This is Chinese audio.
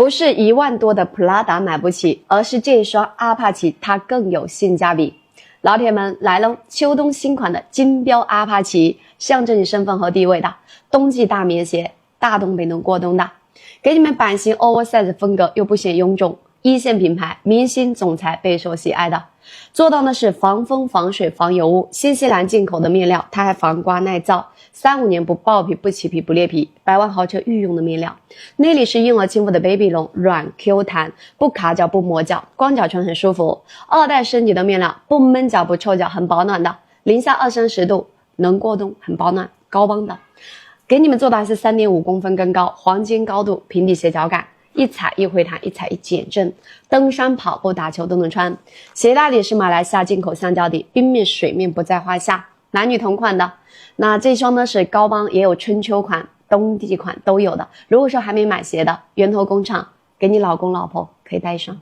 不是1万多的普拉达买不起，而是这一双阿帕奇它更有性价比。老铁们来喽，秋冬新款的金标阿帕奇，象征你身份和地位的冬季大棉鞋，大东北能过冬的，给你们版型 oversize 风格又不显臃肿，一线品牌明星总裁备受喜爱的，做到的是防风防水防油污，新西兰进口的面料，它还防刮耐造，3-5年不爆皮不起皮不裂皮，100万豪车御用的面料，内里是婴儿亲肤的 baby 绒，软 Q 弹，不卡脚不磨脚，光脚穿很舒服。2代升级的面料，不闷脚不臭脚，很保暖的，零下20-30度能过冬，很保暖，高帮的。给你们做的还是3.5公分更高，黄金高度，平底斜脚感，一踩一回弹，一踩一减震，登山跑步打球都能穿。鞋大底是马来西亚进口橡胶底，冰面水面不在话下，男女同款的。那这双呢是高帮，也有春秋款冬季款都有的。如果说还没买鞋的，源头工厂给你老公老婆可以带上。